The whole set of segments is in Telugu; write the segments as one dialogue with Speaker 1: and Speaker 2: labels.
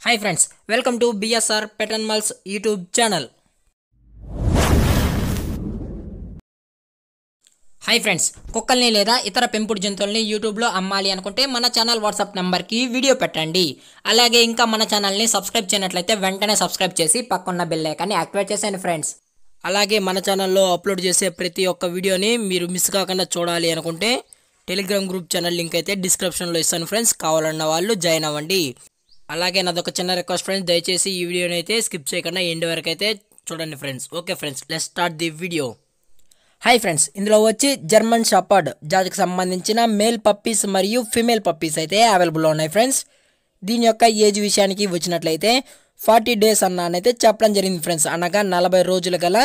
Speaker 1: Hi friends, welcome to BSR pet animals YouTube channel. Hi friends, కుక్కల్ని లేదా ఇతర పెంపుడు జంతువుల్ని యూట్యూబ్లో అమ్మాలి అనుకుంటే మన ఛానల్ వాట్సాప్ నెంబర్కి వీడియో పెట్టండి. అలాగే ఇంకా మన ఛానల్ని సబ్స్క్రైబ్ చేయనట్లయితే వెంటనే సబ్స్క్రైబ్ చేసి పక్కన్న బెల్ ఐకాన్ని యాక్టివేట్ చేసేయండి ఫ్రెండ్స్. అలాగే మన ఛానల్లో అప్లోడ్ చేసే ప్రతి ఒక్క వీడియోని మీరు మిస్ కాకుండా చూడాలి అనుకుంటే టెలిగ్రామ్ గ్రూప్ ఛానల్ లింక్ అయితే డిస్క్రిప్షన్లో ఇస్తాను ఫ్రెండ్స్. కావాలన్న వాళ్ళు జాయిన్ అవ్వండి. అలాగే నాదొక చిన్న రిక్వెస్ట్ ఫ్రెండ్స్, దయచేసి ఈ వీడియోని అయితే స్కిప్ చేయకుండా ఎండ్ వరకు అయితే చూడండి friends. Okay friends, let's start the video. Hi friends, ఇందులో వచ్చి జర్మన్ షెపర్డ్ జాతికి సంబంధించిన మేల్ పప్పీస్ మరియు ఫీమేల్ పప్పీస్ అయితే అవైలబుల్లో ఉన్నాయి ఫ్రెండ్స్. దీని యొక్క ఏజ్ విషయానికి వచ్చినట్లయితే 40 days అన్నైతే చెప్పడం జరిగింది ఫ్రెండ్స్. అనగా 40 రోజులు గల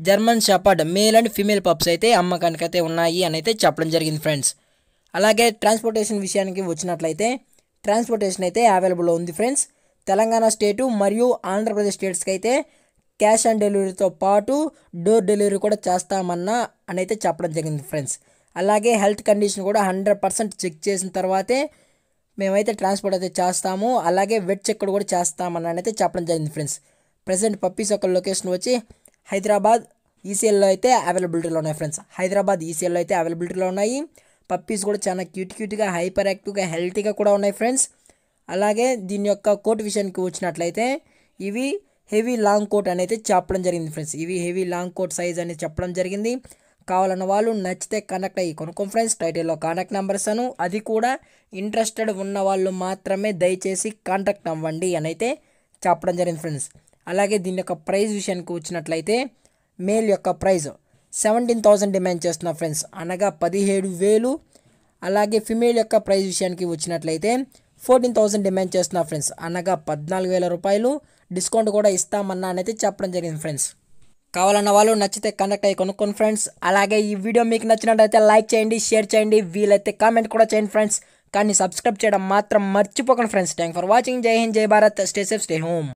Speaker 1: German shepherd male and female pups అయితే అమ్మకానికి అయితే ఉన్నాయి అని అయితే చెప్పడం జరిగింది ఫ్రెండ్స్. అలాగే ట్రాన్స్పోర్టేషన్ విషయానికి వచ్చినట్లయితే ట్రాన్స్పోర్టేషన్ అయితే అవైలబుల్లో ఉంది ఫ్రెండ్స్. తెలంగాణ స్టేటు మరియు ఆంధ్రప్రదేశ్ స్టేట్స్కి అయితే క్యాష్ ఆన్ డెలివరీతో పాటు డోర్ డెలివరీ కూడా చేస్తామన్నా అని అయితే చెప్పడం జరిగింది ఫ్రెండ్స్. అలాగే హెల్త్ కండిషన్ కూడా 100% చెక్ చేసిన తర్వాతే మేమైతే ట్రాన్స్పోర్ట్ అయితే చేస్తాము. అలాగే వెట్ చెక్ కూడా చేస్తామని అయితే చెప్పడం జరిగింది ఫ్రెండ్స్. ప్రజెంట్ పప్పీస్ యొక్క లొకేషన్ వచ్చి హైదరాబాద్ ఈసీఎల్లో అయితే అవైలబిలిటీలో ఉన్నాయి ఫ్రెండ్స్. హైదరాబాద్ ఈసీఎల్లో అయితే అవైలబిలిటీలో ఉన్నాయి. పప్పీస్ కూడా చాలా క్యూట్గా హైపర్ యాక్టివ్గా హెల్తీగా కూడా ఉన్నాయి ఫ్రెండ్స్. అలాగే దీని యొక్క కోట్ విషయానికి వచ్చినట్లయితే ఇవి హెవీ లాంగ్ కోట్ అనేది చెప్పడం జరిగింది ఫ్రెండ్స్. ఇవి హెవీ లాంగ్ కోట్ సైజ్ అనేది చెప్పడం జరిగింది. కావాలన్న వాళ్ళు నచ్చితే కాంటాక్ట్ అయ్యి కొనుక్కోండి ఫ్రెండ్స్. టైటిల్లో కాంటాక్ట్ నెంబర్ ఇస్తాను, అది కూడా ఇంట్రెస్టెడ్ ఉన్న వాళ్ళు మాత్రమే దయచేసి కాంటాక్ట్ అవ్వండి అని అయితే చెప్పడం జరిగింది ఫ్రెండ్స్. అలాగే దీని యొక్క ప్రైస్ విషయానికి వచ్చినట్లయితే మేల్ యొక్క ప్రైస్ 17,000 డిమాండ్ చేస్తున్నా ఫ్రెండ్స్, అనగా 17,000. అలాగే ఫిమేల్ యొక్క ప్రైస్ విషయానికి వచ్చినట్లయితే 14,000 డిమాండ్ చేస్తున్నా ఫ్రెండ్స్, అనగా 14,000 రూపాయలు. డిస్కౌంట్ కూడా ఇస్తామన్నా అనేది చెప్పడం జరిగింది ఫ్రెండ్స్. కావాలన్న వాళ్ళు నచ్చితే కాంటాక్ట్ అయ్యి కొనుక్కోండి ఫ్రెండ్స్. అలాగే ఈ వీడియో మీకు నచ్చినట్లయితే లైక్ చేయండి, షేర్ చేయండి, వీలైతే కామెంట్ కూడా చేయండి ఫ్రెండ్స్. కానీ సబ్స్క్రైబ్ చేయడం మాత్రం మర్చిపోకండి ఫ్రెండ్స్. Thank for watching. జై హింద్, జై Bharat, stay safe, stay home.